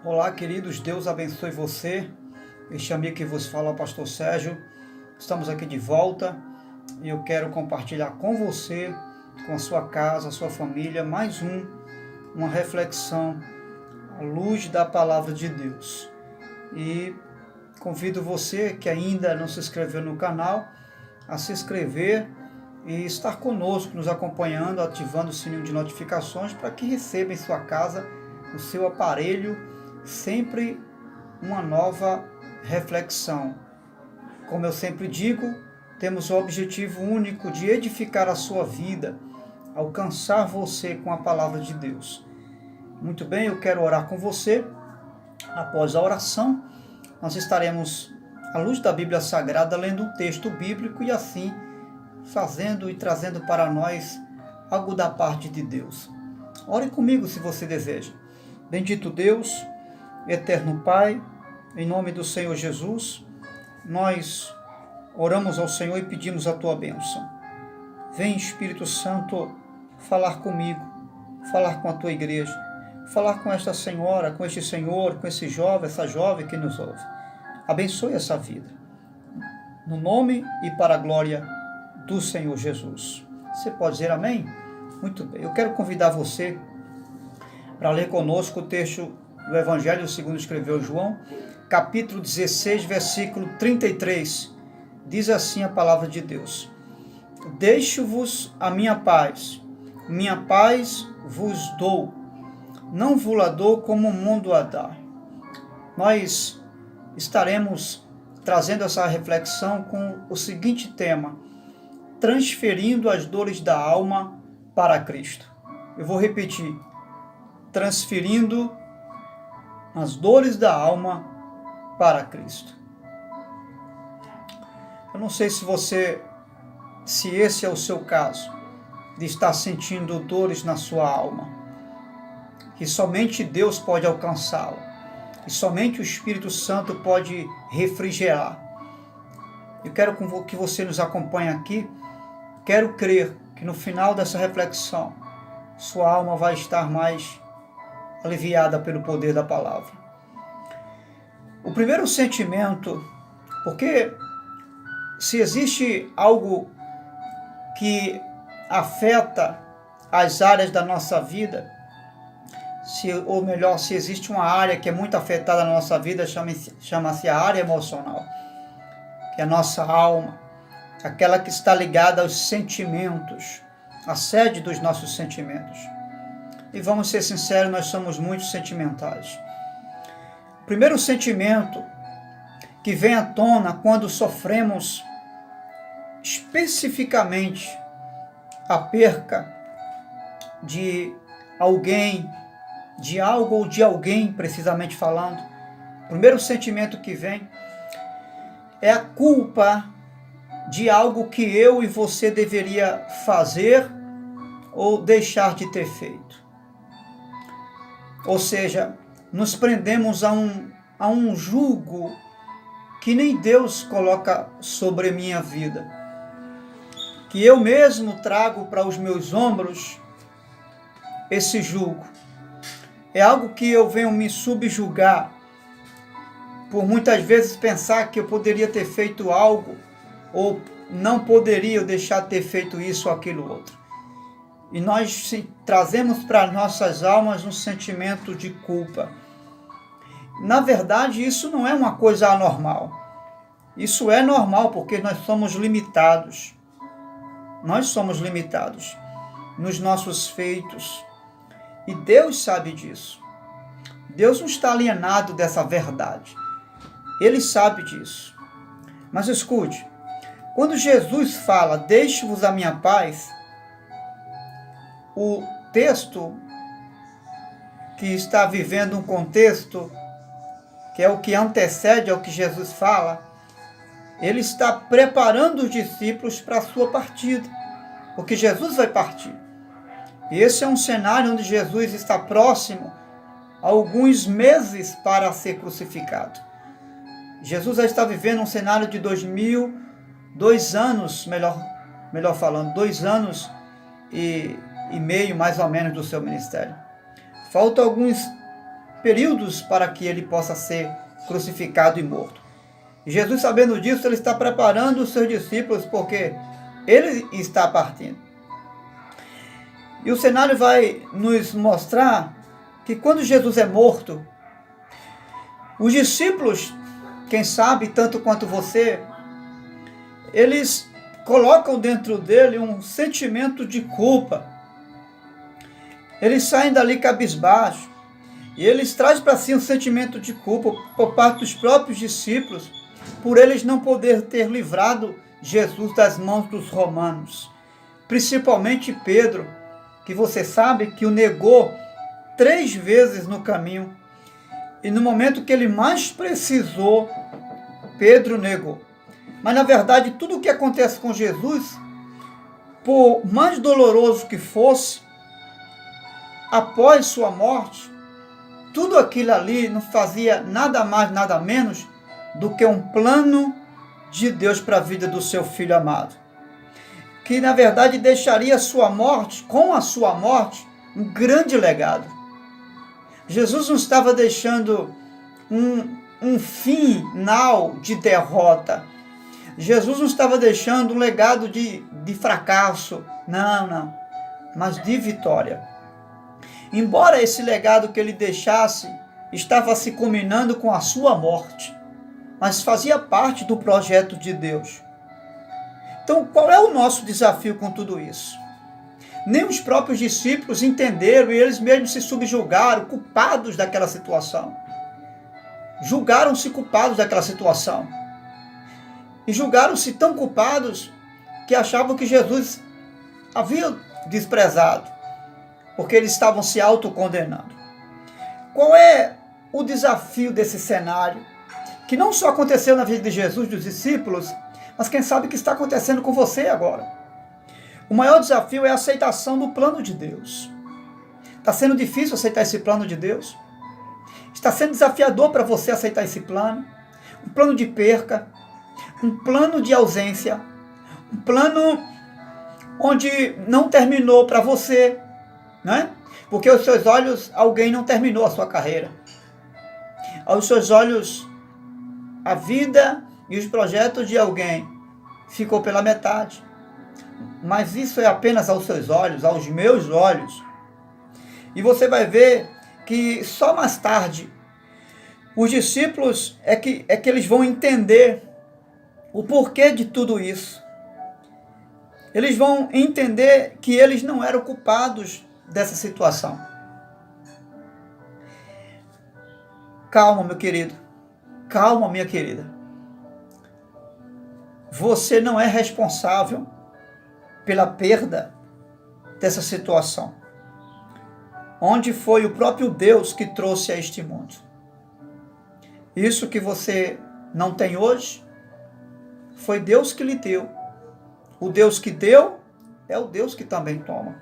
Olá, queridos, Deus abençoe você. Este amigo que vos fala é o pastor Sérgio. Estamos aqui de volta e eu quero compartilhar com você, com a sua casa, a sua família, mais uma reflexão à luz da palavra de Deus. E convido você que ainda não se inscreveu no canal a se inscrever e estar conosco, nos acompanhando, ativando o sininho de notificações para que receba em sua casa, no seu aparelho, sempre uma nova reflexão. Como eu sempre digo, temos o objetivo único de edificar a sua vida, alcançar você com a palavra de Deus. Muito bem, eu quero orar com você. Após a oração, nós estaremos, à luz da Bíblia Sagrada, lendo um texto bíblico e assim fazendo e trazendo para nós algo da parte de Deus. Ore comigo se você deseja. Bendito Deus, eterno Pai, em nome do Senhor Jesus, nós oramos ao Senhor e pedimos a Tua bênção. Vem, Espírito Santo, falar comigo, falar com a Tua igreja, falar com esta senhora, com este senhor, com esse jovem, essa jovem que nos ouve. Abençoe essa vida, no nome e para a glória do Senhor Jesus. Você pode dizer amém? Muito bem, eu quero convidar você para ler conosco o texto do Evangelho segundo escreveu João, capítulo 16, versículo 33. Diz assim a palavra de Deus: Deixo-vos a minha paz vos dou, não vos la dou como o mundo a dá. Nós estaremos trazendo essa reflexão com o seguinte tema: transferindo as dores da alma para Cristo. Eu vou repetir: transferindo as dores da alma para Cristo. Eu não sei se esse é o seu caso, de estar sentindo dores na sua alma, que somente Deus pode alcançá-la, e somente o Espírito Santo pode refrigerar. Eu quero que você nos acompanhe aqui. Quero crer que no final dessa reflexão, sua alma vai estar mais aliviada pelo poder da palavra. O primeiro sentimento, porque se existe algo que afeta as áreas da nossa vida, se existe uma área que é muito afetada na nossa vida, chama-se a área emocional, que é a nossa alma, aquela que está ligada aos sentimentos, a sede dos nossos sentimentos. E vamos ser sinceros, nós somos muito sentimentais. O primeiro sentimento que vem à tona quando sofremos especificamente a perca de alguém, de algo ou de alguém, precisamente falando, o primeiro sentimento que vem é a culpa de algo que eu e você deveria fazer ou deixar de ter feito. Ou seja, nos prendemos a um jugo que nem Deus coloca sobre a minha vida, que eu mesmo trago para os meus ombros esse jugo. É algo que eu venho me subjugar, por muitas vezes pensar que eu poderia ter feito algo, ou não poderia deixar de ter feito isso ou aquilo outro. E nós trazemos para nossas almas um sentimento de culpa. Na verdade, isso não é uma coisa anormal. Isso é normal porque nós somos limitados. Nós somos limitados nos nossos feitos. E Deus sabe disso. Deus não está alienado dessa verdade. Ele sabe disso. Mas escute, quando Jesus fala, deixe-vos a minha paz, o texto que está vivendo um contexto que é o que antecede ao que Jesus fala, ele está preparando os discípulos para a sua partida, porque Jesus vai partir. E esse é um cenário onde Jesus está próximo a alguns meses para ser crucificado. Jesus já está vivendo um cenário de 2 anos, melhor falando, 2 anos e meio mais ou menos do seu ministério. Faltam alguns períodos para que ele possa ser crucificado e morto. E Jesus, sabendo disso, ele está preparando os seus discípulos, porque ele está partindo. E o cenário vai nos mostrar que quando Jesus é morto, os discípulos, quem sabe, tanto quanto você, eles colocam dentro dele um sentimento de culpa. Eles saem dali cabisbaixo. E eles trazem para si um sentimento de culpa por parte dos próprios discípulos, por eles não poder ter livrado Jesus das mãos dos romanos. Principalmente Pedro, que você sabe que o negou 3 vezes no caminho. E no momento que ele mais precisou, Pedro negou. Mas na verdade, tudo o que acontece com Jesus, por mais doloroso que fosse, após sua morte, tudo aquilo ali não fazia nada mais, nada menos do que um plano de Deus para a vida do seu Filho amado. Que na verdade deixaria sua morte, com a sua morte, um grande legado. Jesus não estava deixando um final de derrota. Jesus não estava deixando um legado de fracasso. Não. Mas de vitória. Embora esse legado que ele deixasse estava se culminando com a sua morte, mas fazia parte do projeto de Deus. Então, qual é o nosso desafio com tudo isso? Nem os próprios discípulos entenderam e eles mesmos se subjugaram, culpados daquela situação. Julgaram-se culpados daquela situação. E julgaram-se tão culpados que achavam que Jesus havia desprezado, porque eles estavam se autocondenando. Qual é o desafio desse cenário? Que não só aconteceu na vida de Jesus, dos discípulos, mas quem sabe que está acontecendo com você agora. O maior desafio é a aceitação do plano de Deus. Está sendo difícil aceitar esse plano de Deus? Está sendo desafiador para você aceitar esse plano? Um plano de perca, um plano de ausência, um plano onde não terminou para você, né? Porque aos seus olhos alguém não terminou a sua carreira. Aos seus olhos a vida e os projetos de alguém ficou pela metade. Mas isso é apenas aos seus olhos, aos meus olhos. E você vai ver que só mais tarde os discípulos é que eles vão entender o porquê de tudo isso. Eles vão entender que eles não eram culpados dessa situação. Calma, meu querido. Calma, minha querida. Você não é responsável pela perda dessa situação, onde foi o próprio Deus que trouxe a este mundo. Isso que você não tem hoje, foi Deus que lhe deu. O Deus que deu é o Deus que também toma.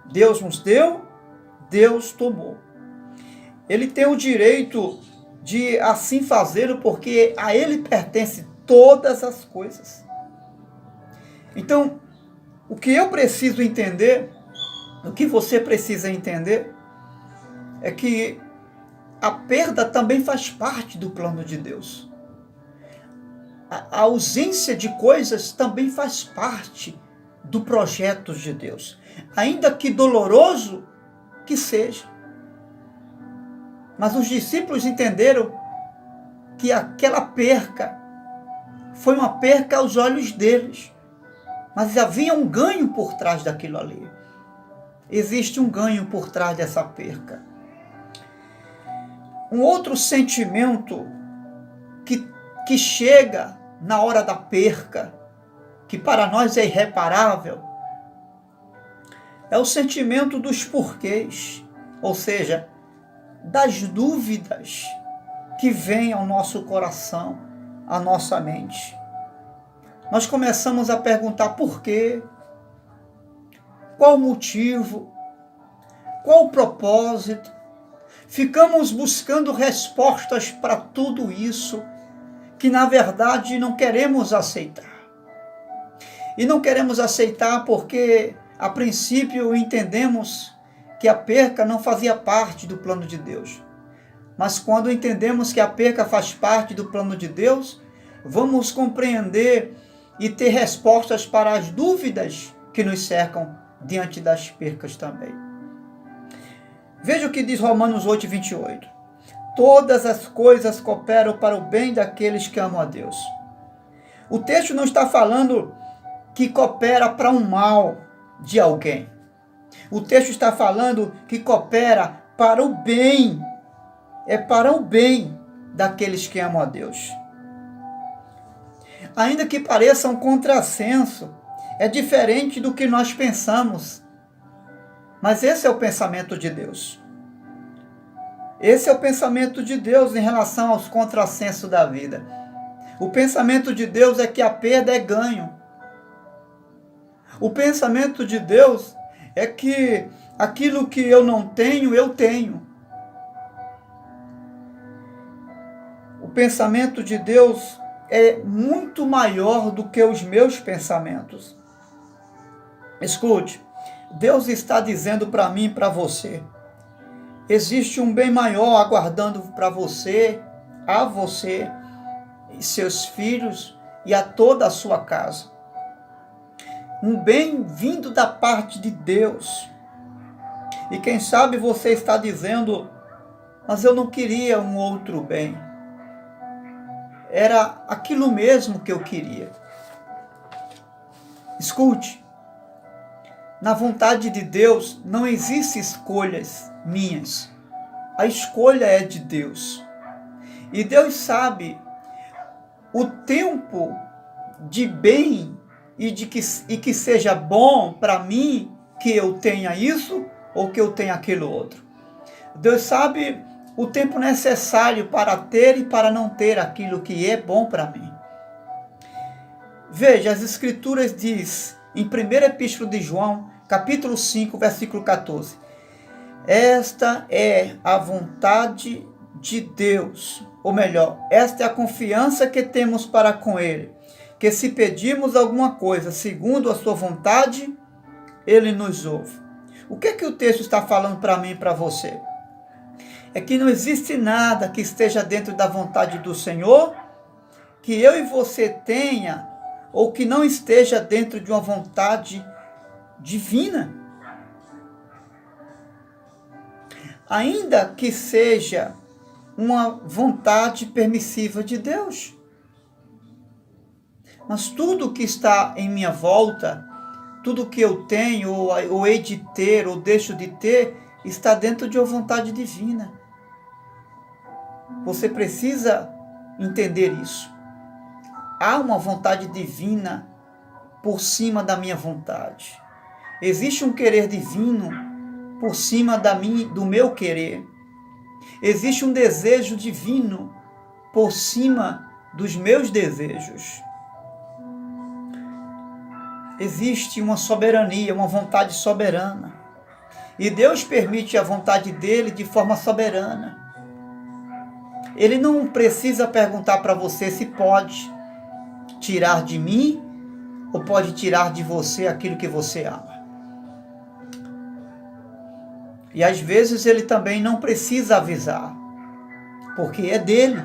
Deus nos deu, Deus tomou. Ele tem o direito de assim fazê-lo, porque a Ele pertence todas as coisas. Então, o que eu preciso entender, o que você precisa entender, é que a perda também faz parte do plano de Deus. A ausência de coisas também faz parte do projeto de Deus, ainda que doloroso que seja. Mas os discípulos entenderam que aquela perca foi uma perca aos olhos deles, mas havia um ganho por trás daquilo ali. Existe um ganho por trás dessa perca. Um outro sentimento que chega na hora da perca, que para nós é irreparável, é o sentimento dos porquês, ou seja, das dúvidas que vêm ao nosso coração, à nossa mente. Nós começamos a perguntar por quê, qual o motivo, qual o propósito. Ficamos buscando respostas para tudo isso, que na verdade não queremos aceitar. E não queremos aceitar porque, a princípio, entendemos que a perca não fazia parte do plano de Deus. Mas quando entendemos que a perca faz parte do plano de Deus, vamos compreender e ter respostas para as dúvidas que nos cercam diante das percas também. Veja o que diz Romanos 8, 28. Todas as coisas cooperam para o bem daqueles que amam a Deus. O texto não está falando que coopera para um mal de alguém. O texto está falando que coopera para o bem. É para o bem daqueles que amam a Deus. Ainda que pareça um contrassenso, é diferente do que nós pensamos. Mas esse é o pensamento de Deus. Esse é o pensamento de Deus em relação aos contrassensos da vida. O pensamento de Deus é que a perda é ganho. O pensamento de Deus é que aquilo que eu não tenho, eu tenho. O pensamento de Deus é muito maior do que os meus pensamentos. Escute, Deus está dizendo para mim e para você, existe um bem maior aguardando para você, a você, e seus filhos e a toda a sua casa. Um bem vindo da parte de Deus. E quem sabe você está dizendo, mas eu não queria um outro bem. Era aquilo mesmo que eu queria. Escute, na vontade de Deus não existem escolhas minhas. A escolha é de Deus. E Deus sabe o tempo de bem e que seja bom para mim que eu tenha isso ou que eu tenha aquilo outro. Deus sabe o tempo necessário para ter e para não ter aquilo que é bom para mim. Veja, as Escrituras diz em 1ª Epístola de João, capítulo 5, versículo 14. Esta é a vontade de Deus, ou melhor, esta é a confiança que temos para com Ele, que se pedirmos alguma coisa segundo a sua vontade, Ele nos ouve. O que é que o texto está falando para mim e para você? É que não existe nada que esteja dentro da vontade do Senhor, que eu e você tenha, ou que não esteja dentro de uma vontade divina. Ainda que seja uma vontade permissiva de Deus. Mas tudo que está em minha volta, tudo que eu tenho, ou hei de ter, ou deixo de ter, está dentro de uma vontade divina. Você precisa entender isso. Há uma vontade divina por cima da minha vontade. Existe um querer divino por cima do meu querer. Existe um desejo divino por cima dos meus desejos. Existe uma soberania, uma vontade soberana. E Deus permite a vontade dele de forma soberana. Ele não precisa perguntar para você se pode tirar de mim ou pode tirar de você aquilo que você ama. E às vezes ele também não precisa avisar, porque é dele,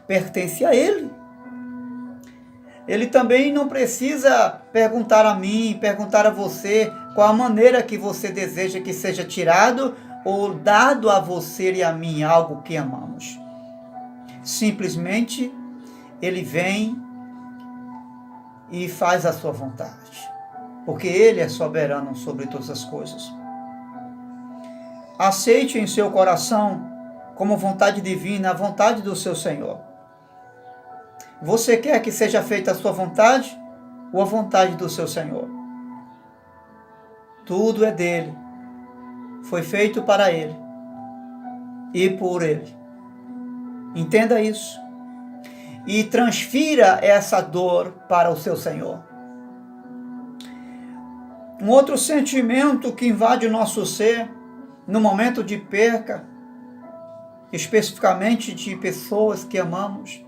pertence a ele. Ele também não precisa perguntar a mim, perguntar a você qual a maneira que você deseja que seja tirado ou dado a você e a mim algo que amamos. Simplesmente ele vem e faz a sua vontade, porque ele é soberano sobre todas as coisas. Aceite em seu coração como vontade divina a vontade do seu Senhor. Você quer que seja feita a sua vontade ou a vontade do seu Senhor? Tudo é dele. Foi feito para ele e por ele. Entenda isso. E transfira essa dor para o seu Senhor. Um outro sentimento que invade o nosso ser no momento de perca, especificamente de pessoas que amamos,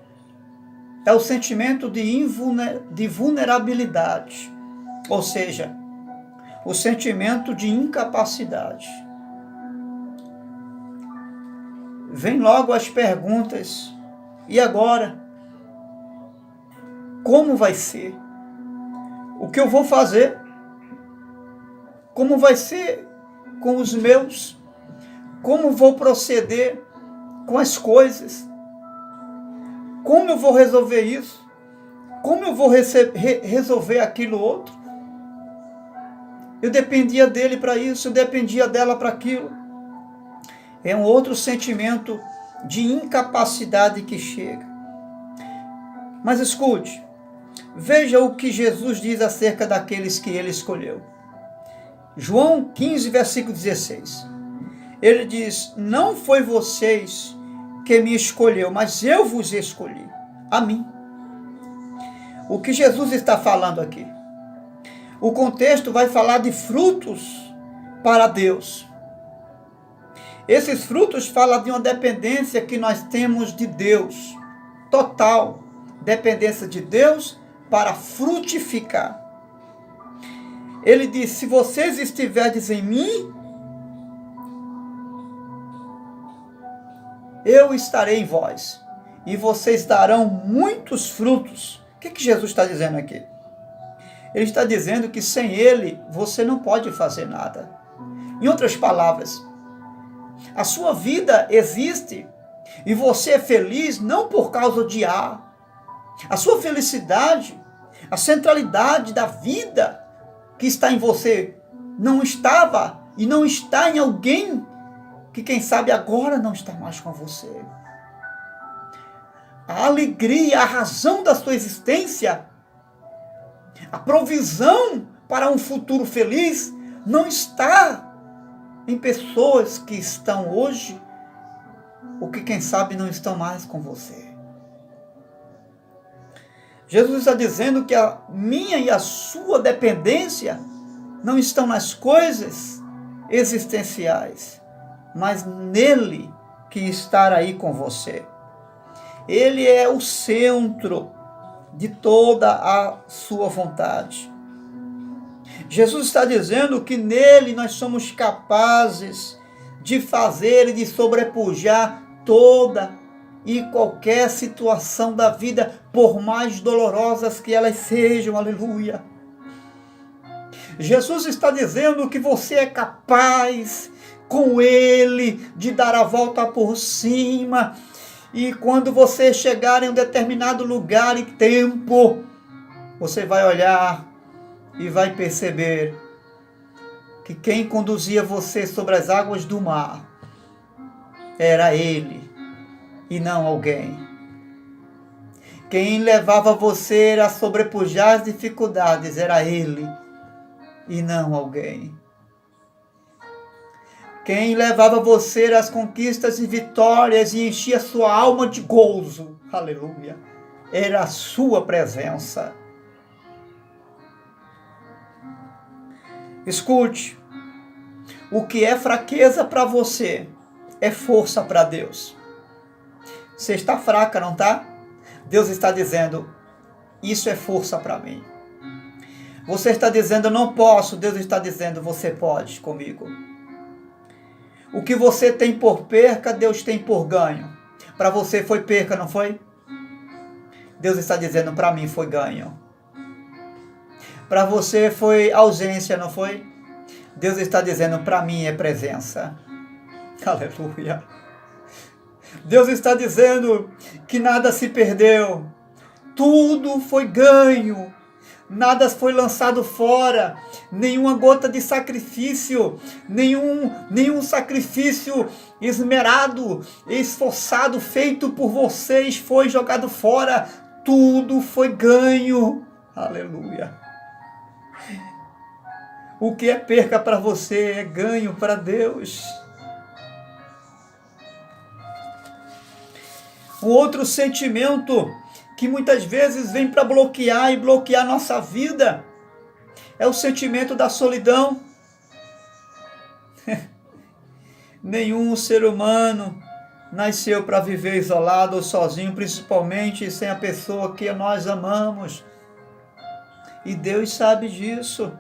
é o sentimento de vulnerabilidade, ou seja, o sentimento de incapacidade. vem logo as perguntas. E agora? Como vai ser? O que eu vou fazer? Como vai ser com os meus? Como vou proceder com as coisas? Como eu vou resolver isso? Como eu vou resolver aquilo outro? Eu dependia dele para isso, eu dependia dela para aquilo. É um outro sentimento de incapacidade que chega. Mas escute, veja o que Jesus diz acerca daqueles que ele escolheu. João 15, versículo 16. Ele diz: não foi vocês que me escolheu, mas eu vos escolhi, a mim. O que Jesus está falando aqui? O contexto vai falar de frutos para Deus. Esses frutos falam de uma dependência que nós temos de Deus, total dependência de Deus para frutificar. Ele diz: se vocês estiverdes em mim, eu estarei em vós, e vocês darão muitos frutos. O que Jesus está dizendo aqui? Ele está dizendo que sem ele, você não pode fazer nada. Em outras palavras, a sua vida existe, e você é feliz não por causa de A. A sua felicidade, a centralidade da vida que está em você, não estava e não está em alguém que, quem sabe, agora não está mais com você. A alegria, a razão da sua existência, a provisão para um futuro feliz, não está em pessoas que estão hoje, ou que, quem sabe, não estão mais com você. Jesus está dizendo que a minha e a sua dependência não estão nas coisas existenciais, mas nele que está aí com você. Ele é o centro de toda a sua vontade. Jesus está dizendo que nele nós somos capazes de fazer e de sobrepujar toda e qualquer situação da vida, por mais dolorosas que elas sejam, aleluia. Jesus está dizendo que você é capaz, com ele, de dar a volta por cima, e quando você chegar em um determinado lugar e tempo, você vai olhar e vai perceber que quem conduzia você sobre as águas do mar era ele e não alguém. Quem levava você a sobrepujar as dificuldades era ele e não alguém. Quem levava você às conquistas e vitórias e enchia sua alma de gozo, aleluia, era a sua presença. Escute, o que é fraqueza para você é força para Deus. Você está fraca, não está? Deus está dizendo, isso é força para mim. Você está dizendo, eu não posso. Deus está dizendo, você pode comigo. O que você tem por perca, Deus tem por ganho. Para você foi perca, não foi? Deus está dizendo, para mim foi ganho. Para você foi ausência, não foi? Deus está dizendo, para mim é presença. Aleluia. Deus está dizendo que nada se perdeu. Tudo foi ganho. Nada foi lançado fora, nenhuma gota de sacrifício, nenhum sacrifício esmerado, esforçado, feito por vocês foi jogado fora. Tudo foi ganho. Aleluia. O que é perca para você é ganho para Deus. Um outro sentimento que muitas vezes vem para bloquear nossa vida, é o sentimento da solidão. Nenhum ser humano nasceu para viver isolado ou sozinho, principalmente sem a pessoa que nós amamos. E Deus sabe disso.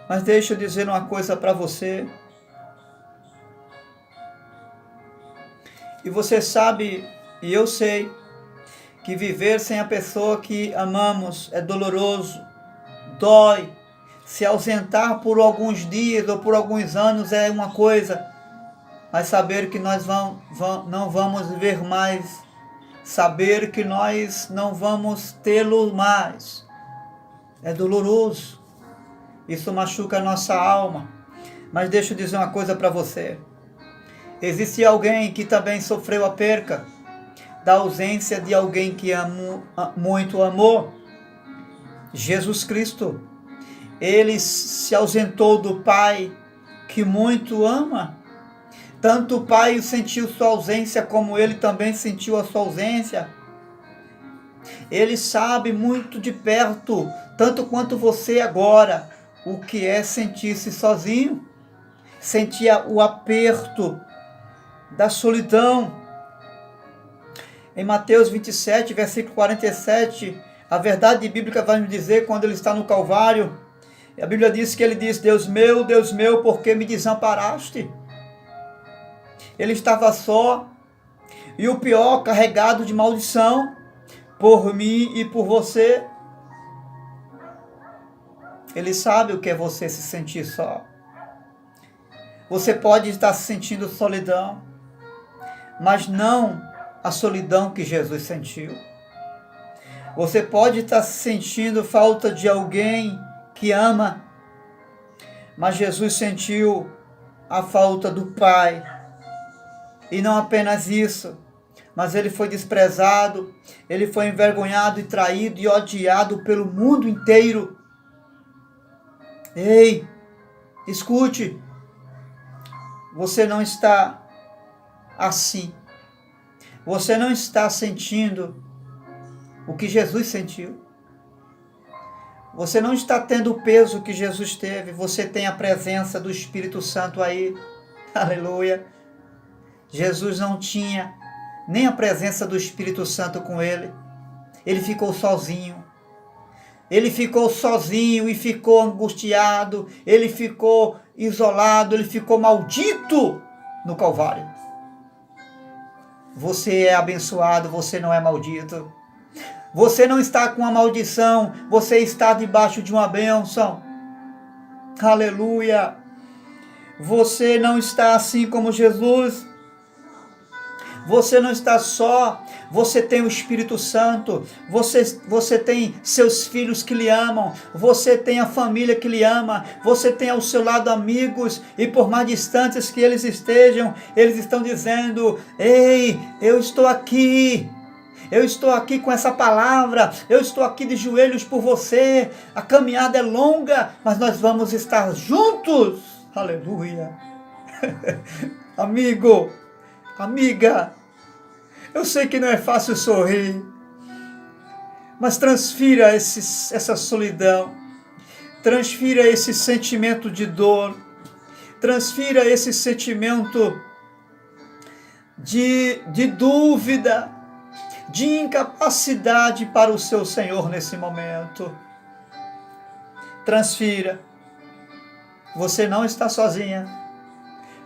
Mas deixa eu dizer uma coisa para você. E você sabe, e eu sei, que viver sem a pessoa que amamos é doloroso, dói. Se ausentar por alguns dias ou por alguns anos é uma coisa, mas saber que nós não vamos viver mais, saber que nós não vamos tê-lo mais, é doloroso. Isso machuca a nossa alma. Mas deixa eu dizer uma coisa para você. Existe alguém que também sofreu a perca da ausência de alguém que muito amou. Jesus Cristo. Ele se ausentou do Pai que muito ama. Tanto o Pai sentiu sua ausência, como ele também sentiu a sua ausência. Ele sabe muito de perto, tanto quanto você agora, o que é sentir-se sozinho, sentir o aperto da solidão. Em Mateus 27, versículo 47, a verdade bíblica vai nos dizer, quando ele está no Calvário, a Bíblia diz que ele diz: Deus meu, por que me desamparaste? Ele estava só, e o pior, carregado de maldição, por mim e por você. Ele sabe o que é você se sentir só. Você pode estar se sentindo solidão, mas não a solidão que Jesus sentiu. Você pode estar se sentindo falta de alguém que ama, mas Jesus sentiu a falta do Pai. E não apenas isso, mas ele foi desprezado, ele foi envergonhado e traído e odiado pelo mundo inteiro. Ei, escute, você não está assim. Você não está sentindo o que Jesus sentiu. Você não está tendo o peso que Jesus teve. Você tem a presença do Espírito Santo aí. Aleluia. Jesus não tinha nem a presença do Espírito Santo com ele. Ele ficou sozinho. Ele ficou sozinho e ficou angustiado. Ele ficou isolado. Ele ficou maldito no Calvário. Você é abençoado, você não é maldito. Você não está com uma maldição, você está debaixo de uma bênção. Aleluia. Você não está assim como Jesus. Você não está só. Você tem o Espírito Santo. Você tem seus filhos que lhe amam. Você tem a família que lhe ama. Você tem ao seu lado amigos. E por mais distantes que eles estejam, eles estão dizendo: ei, eu estou aqui. Eu estou aqui com essa palavra. Eu estou aqui de joelhos por você. A caminhada é longa, mas nós vamos estar juntos. Aleluia. Amigo, amiga, eu sei que não é fácil sorrir, mas transfira essa solidão, transfira esse sentimento de dor, transfira esse sentimento de dúvida, de incapacidade para o seu Senhor nesse momento. Transfira. Você não está sozinha.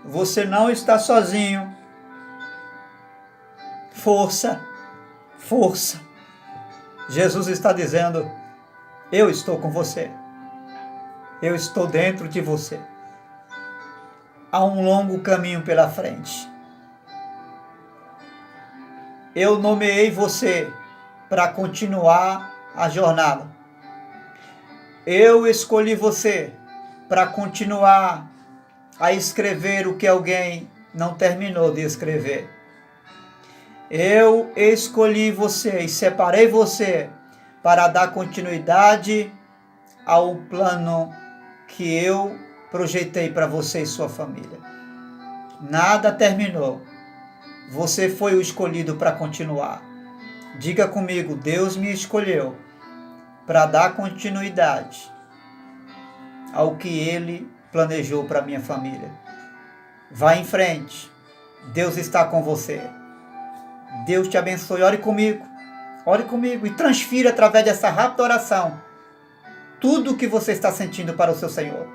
Você não está sozinho. Força, força. Jesus está dizendo: eu estou com você. Eu estou dentro de você. Há um longo caminho pela frente. Eu nomeei você para continuar a jornada. Eu escolhi você para continuar a escrever o que alguém não terminou de escrever. Eu escolhi você e separei você para dar continuidade ao plano que eu projetei para você e sua família. Nada terminou. Você foi o escolhido para continuar. Diga comigo: Deus me escolheu para dar continuidade ao que Ele planejou para minha família. Vá em frente. Deus está com você. Deus te abençoe. Ore comigo e transfira através dessa rápida oração tudo o que você está sentindo para o seu Senhor.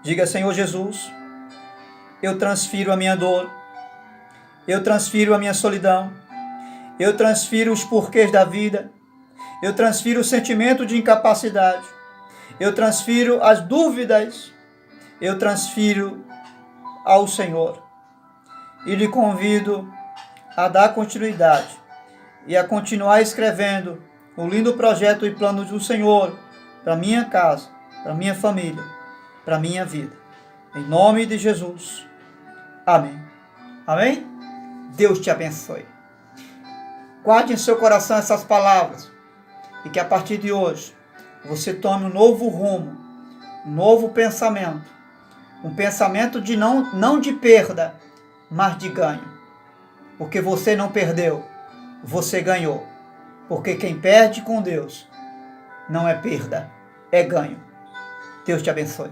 Diga: Senhor Jesus, eu transfiro a minha dor, Eu transfiro a minha solidão. Eu transfiro os porquês da vida. Eu transfiro o sentimento de incapacidade. Eu transfiro as dúvidas. Eu transfiro ao Senhor. E lhe convido a dar continuidade e a continuar escrevendo o lindo projeto e plano do Senhor para minha casa, para minha família, para minha vida. Em nome de Jesus. Amém. Amém? Deus te abençoe. Guarde em seu coração essas palavras e que a partir de hoje você tome um novo rumo, um novo pensamento, um pensamento de não de perda, mas de ganho. Porque você não perdeu, você ganhou. Porque quem perde com Deus não é perda, é ganho. Deus te abençoe.